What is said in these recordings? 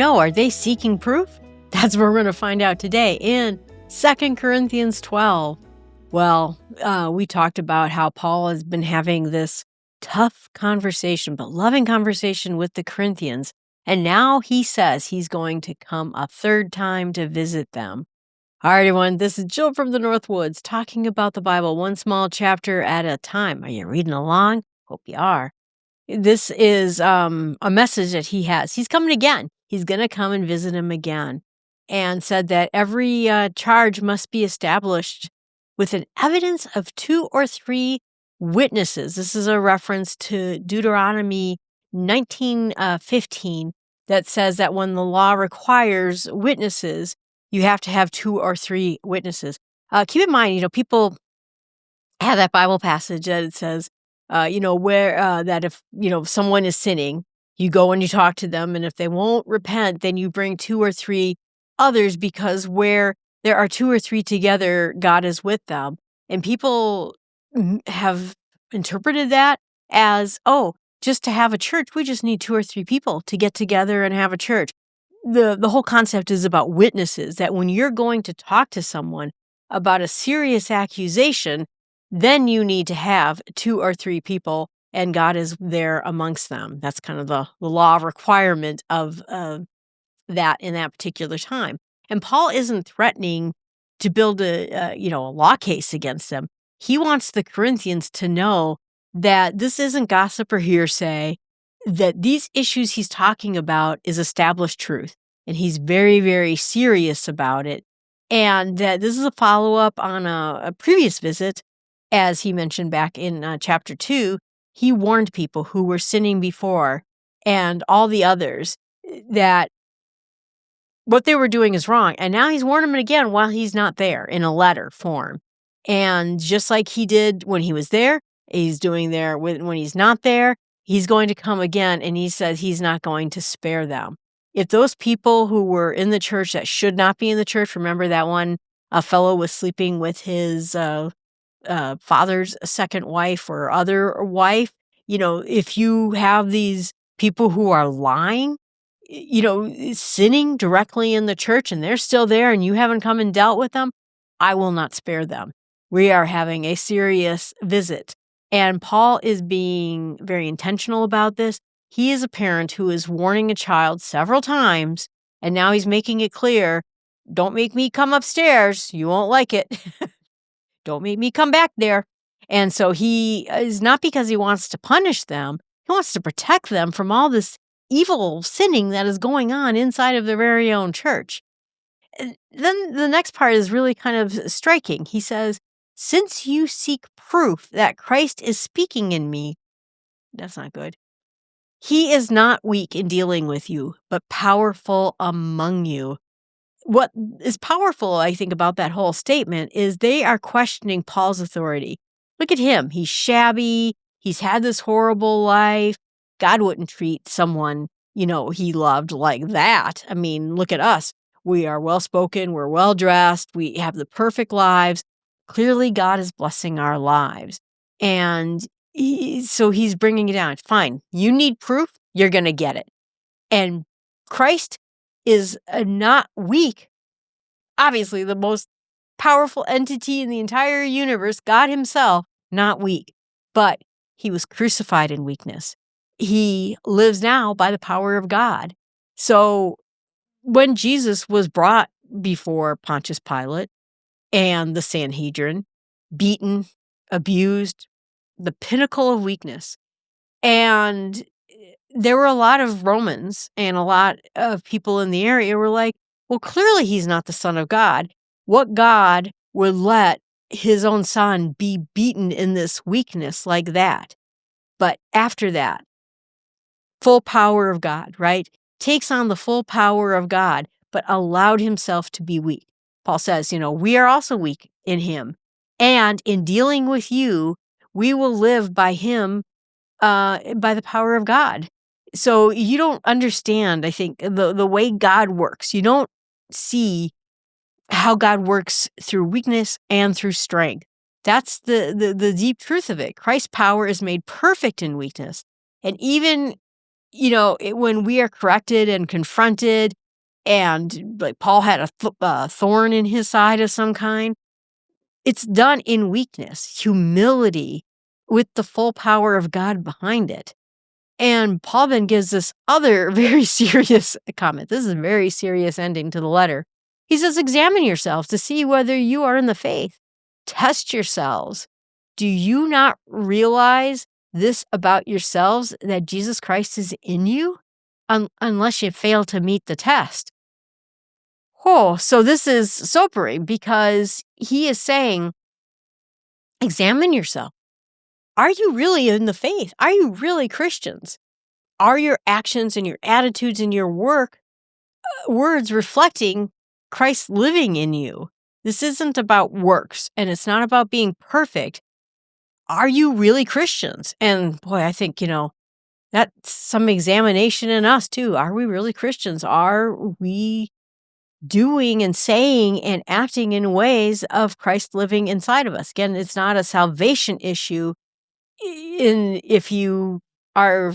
know, are they seeking proof? That's what we're going to find out today in 2 Corinthians 12. Well, we talked about how Paul has been having this tough conversation, but loving conversation with the Corinthians. And now he says he's going to come a third time to visit them. All right, everyone, this is Jill from the Northwoods talking about the Bible one small chapter at a time. Are you reading along? Hope you are. This is a message that he has. He's coming again. He's going to come and visit him again, and said that every charge must be established with an evidence of 2 or 3 witnesses. This is a reference to Deuteronomy 19:15 that says that when the law requires witnesses, you have to have 2 or 3 witnesses. Keep in mind, people have that Bible passage that it says, where that if, someone is sinning, you go and you talk to them, and if they won't repent, then you bring 2 or 3 others, because where there are 2 or 3 together, God is with them. And people have interpreted that as, just to have a church, we just need 2 or 3 people to get together and have a church. The whole concept is about witnesses, that when you're going to talk to someone about a serious accusation, then you need to have 2 or 3 people, and God is there amongst them. That's kind of the law requirement of that in that particular time. And Paul isn't threatening to build a law case against them. He wants the Corinthians to know that this isn't gossip or hearsay, that these issues he's talking about is established truth, and he's very, very serious about it, and that this is a follow-up on a previous visit. As he mentioned back in chapter 2, he warned people who were sinning before and all the others that what they were doing is wrong, and now he's warning them again while he's not there in a letter form. And just like he did when he was there, he's doing there when he's not there. He's going to come again, and he says he's not going to spare them. If those people who were in the church that should not be in the church, remember that one fellow was sleeping with his father's second wife or other wife, if you have these people who are lying, sinning directly in the church, and they're still there and you haven't come and dealt with them, I will not spare them. We are having a serious visit. And Paul is being very intentional about this. He is a parent who is warning a child several times, and now he's making it clear, don't make me come upstairs. You won't like it. Don't make me come back there. And so he is not because he wants to punish them. He wants to protect them from all this evil sinning that is going on inside of their very own church. And then the next part is really kind of striking. He says, since you seek proof that Christ is speaking in me, that's not good. He is not weak in dealing with you, but powerful among you. What is powerful, I think, about that whole statement is they are questioning Paul's authority. Look at him. He's shabby. He's had this horrible life. God wouldn't treat someone, he loved like that. I mean, look at us. We are well-spoken. We're well-dressed. We have the perfect lives. Clearly, God is blessing our lives. And so he's bringing it down. Fine. You need proof. You're going to get it. And Christ is not weak. Obviously, the most powerful entity in the entire universe, God himself, not weak. But he was crucified in weakness. He lives now by the power of God. So when Jesus was brought before Pontius Pilate and the Sanhedrin, beaten, abused, the pinnacle of weakness, and there were a lot of Romans and a lot of people in the area were like, well, clearly he's not the Son of God. What God would let his own son be beaten in this weakness like that? But after that, full power of God, right? Takes on the full power of God, but allowed himself to be weak. Paul says, we are also weak in him. And in dealing with you, we will live by him, by the power of God. So you don't understand, I think, the way God works. You don't see how God works through weakness and through strength. That's the deep truth of it. Christ's power is made perfect in weakness. And even when we are corrected and confronted, and like Paul had a thorn in his side of some kind, it's done in weakness, humility, with the full power of God behind it. And Paul then gives this other very serious comment. This is a very serious ending to the letter. He says, examine yourselves to see whether you are in the faith. Test yourselves. Do you not realize this about yourselves, that Jesus Christ is in you? Unless you fail to meet the test. Oh, so this is sobering, because he is saying, examine yourself. Are you really in the faith? Are you really Christians? Are your actions and your attitudes and your words reflecting Christ living in you? This isn't about works, and it's not about being perfect. Are you really Christians? And boy, I think, that's some examination in us too. Are we really Christians? Are we doing and saying and acting in ways of Christ living inside of us? Again, it's not a salvation issue. If you are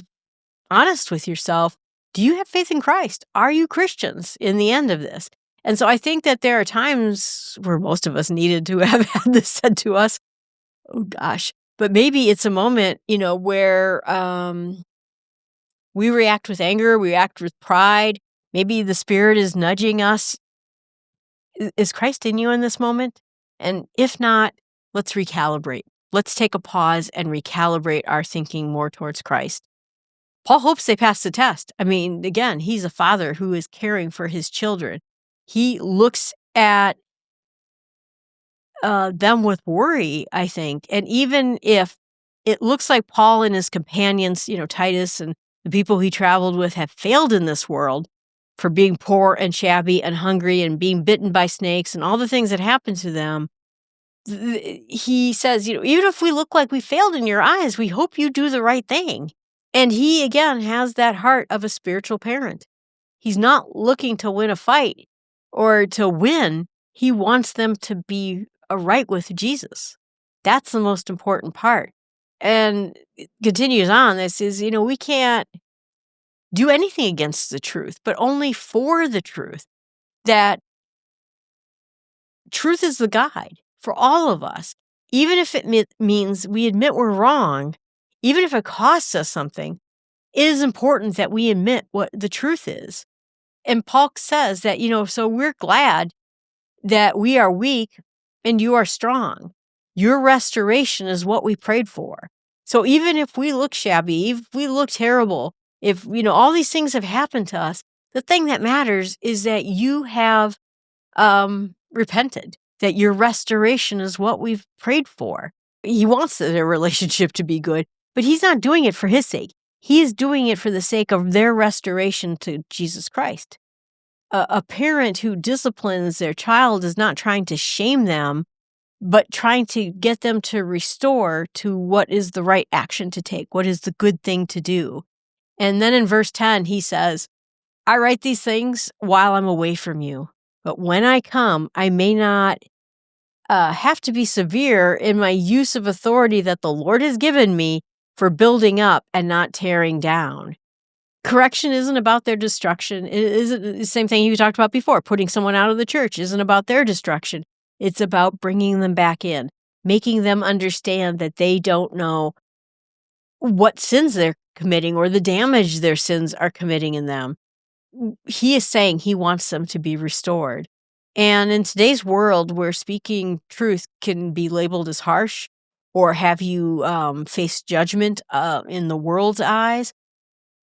honest with yourself, do you have faith in Christ? Are you Christians in the end of this? And so I think that there are times where most of us needed to have had this said to us. Oh gosh. But maybe it's a moment, where we react with anger, we react with pride. Maybe the Spirit is nudging us. Is Christ in you in this moment? And if not, let's recalibrate. Let's take a pause and recalibrate our thinking more towards Christ. Paul hopes they pass the test. I mean, again, he's a father who is caring for his children. He looks at them with worry, I think. And even if it looks like Paul and his companions, Titus and the people he traveled with, have failed in this world for being poor and shabby and hungry and being bitten by snakes and all the things that happened to them, he says, even if we look like we failed in your eyes, we hope you do the right thing. And he, again, has that heart of a spiritual parent. He's not looking to win a fight or to win. He wants them to be right with Jesus. That's the most important part. And it continues on. This is, we can't do anything against the truth, but only for the truth. That truth is the guide for all of us. Even if it means we admit we're wrong, even if it costs us something, it is important that we admit what the truth is. And Paul says that, so we're glad that we are weak and you are strong. Your restoration is what we prayed for. So even if we look shabby, if we look terrible, if, all these things have happened to us, the thing that matters is that you have repented, that your restoration is what we've prayed for. He wants their relationship to be good, but he's not doing it for his sake. He is doing it for the sake of their restoration to Jesus Christ. A parent who disciplines their child is not trying to shame them, but trying to get them to restore to what is the right action to take, what is the good thing to do. And then in verse 10, he says, I write these things while I'm away from you, but when I come, I may not have to be severe in my use of authority that the Lord has given me for building up and not tearing down. Correction isn't about their destruction. It isn't the same thing you talked about before. Putting someone out of the church isn't about their destruction. It's about bringing them back in, making them understand that they don't know what sins they're committing or the damage their sins are committing in them. He is saying he wants them to be restored. And in today's world where speaking truth can be labeled as harsh or have you face judgment in the world's eyes,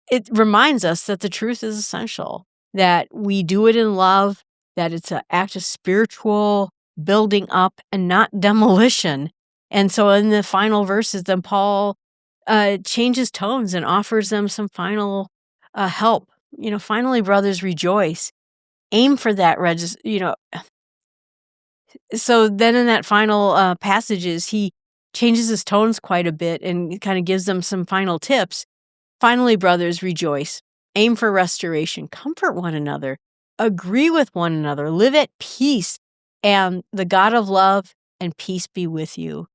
it reminds us that the truth is essential, that we do it in love, that it's an act of spiritual building up and not demolition. And so in the final verses, then Paul changes tones and offers them some final help. Finally, brothers, rejoice. Aim for that So then in that final passages, he changes his tones quite a bit and kind of gives them some final tips. Finally, brothers, rejoice. Aim for restoration. Comfort one another. Agree with one another. Live at peace. And the God of love and peace be with you.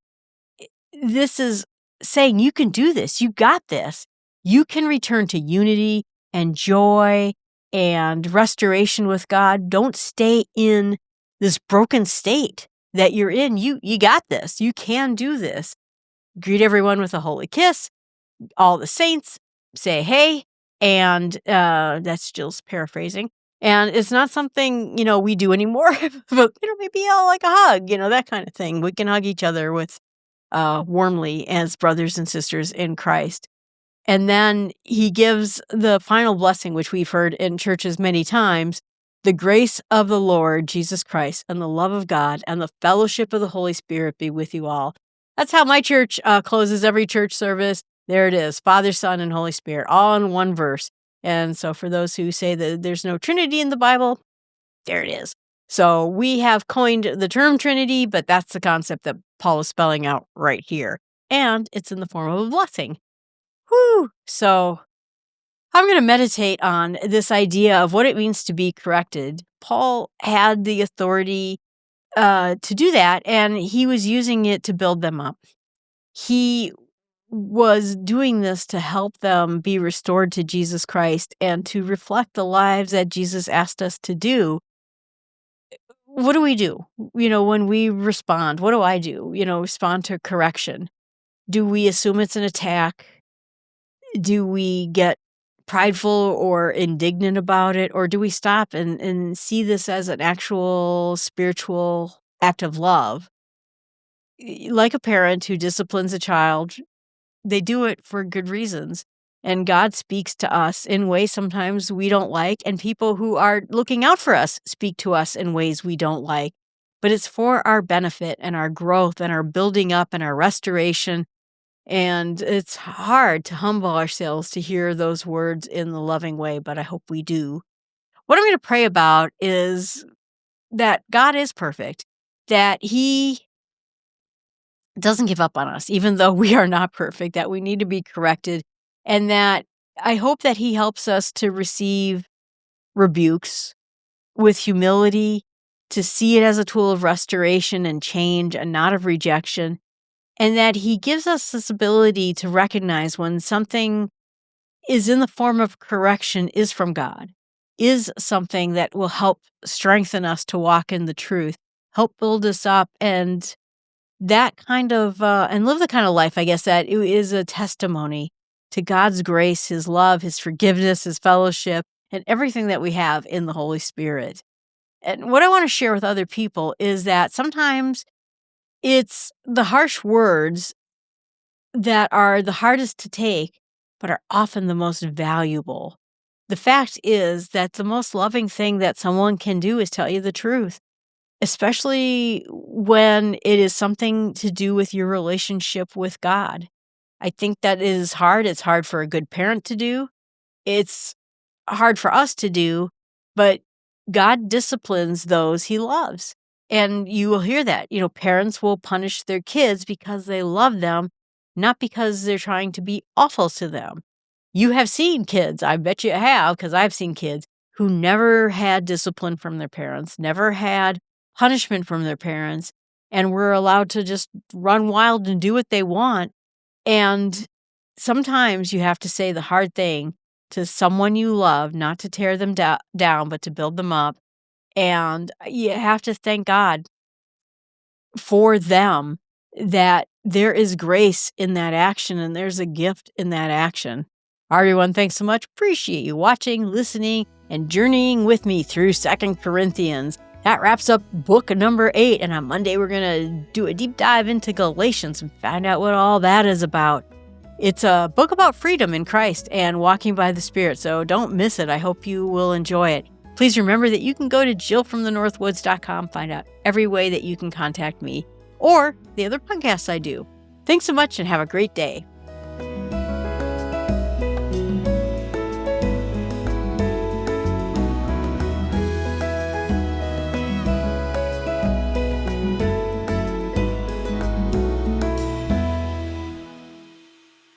This is saying you can do this. You got this. you can return to unity and joy and restoration with God. Don't stay in this broken state that you're in. You got this. You can do this. Greet everyone with a holy kiss. All the saints say hey. And that's Jill's paraphrasing. And it's not something, we do anymore, but, maybe like a hug, that kind of thing. We can hug each other with warmly as brothers and sisters in Christ. And then he gives the final blessing, which we've heard in churches many times: the grace of the Lord Jesus Christ and the love of God and the fellowship of the Holy Spirit be with you all. That's how my church closes every church service. There it is, Father, Son, and Holy Spirit, all in one verse. And so for those who say that there's no Trinity in the Bible, there it is. So we have coined the term Trinity, but that's the concept that Paul is spelling out right here. And it's in the form of a blessing. Whew. So I'm going to meditate on this idea of what it means to be corrected. Paul had the authority to do that, and he was using it to build them up. He was doing this to help them be restored to Jesus Christ and to reflect the lives that Jesus asked us to do. What do we do? When we respond, what do I do? Respond to correction. Do we assume it's an attack? Do we get prideful or indignant about it? Or do we stop and see this as an actual spiritual act of love? Like a parent who disciplines a child, they do it for good reasons. And God speaks to us in ways sometimes we don't like, and people who are looking out for us speak to us in ways we don't like. But it's for our benefit and our growth and our building up and our restoration. And it's hard to humble ourselves to hear those words in the loving way, but I hope we do. What I'm going to pray about is that God is perfect, that He doesn't give up on us, even though we are not perfect, that we need to be corrected, and that I hope that He helps us to receive rebukes with humility, to see it as a tool of restoration and change and not of rejection, and that He gives us this ability to recognize when something is in the form of correction is from God, is something that will help strengthen us to walk in the truth, help build us up, and that kind of, and live the kind of life, I guess, that it is a testimony to God's grace, His love, His forgiveness, His fellowship, and everything that we have in the Holy Spirit. And what I want to share with other people is that sometimes it's the harsh words that are the hardest to take, but are often the most valuable. The fact is that the most loving thing that someone can do is tell you the truth, especially when it is something to do with your relationship with God. I think that is hard. It's hard for a good parent to do. It's hard for us to do, but God disciplines those He loves. And you will hear that. Parents will punish their kids because they love them, not because they're trying to be awful to them. You have seen kids, I bet you have, because I've seen kids who never had discipline from their parents, never had punishment from their parents, and were allowed to just run wild and do what they want. And sometimes you have to say the hard thing to someone you love, not to tear them down, but to build them up. And you have to thank God for them, that there is grace in that action and there's a gift in that action. All right, everyone, thanks so much. Appreciate you watching, listening, and journeying with me through 2 Corinthians. That wraps up book number 8, and on Monday we're going to do a deep dive into Galatians and find out what all that is about. It's a book about freedom in Christ and walking by the Spirit, so don't miss it. I hope you will enjoy it. Please remember that you can go to jillfromthenorthwoods.com, find out every way that you can contact me or the other podcasts I do. Thanks so much and have a great day.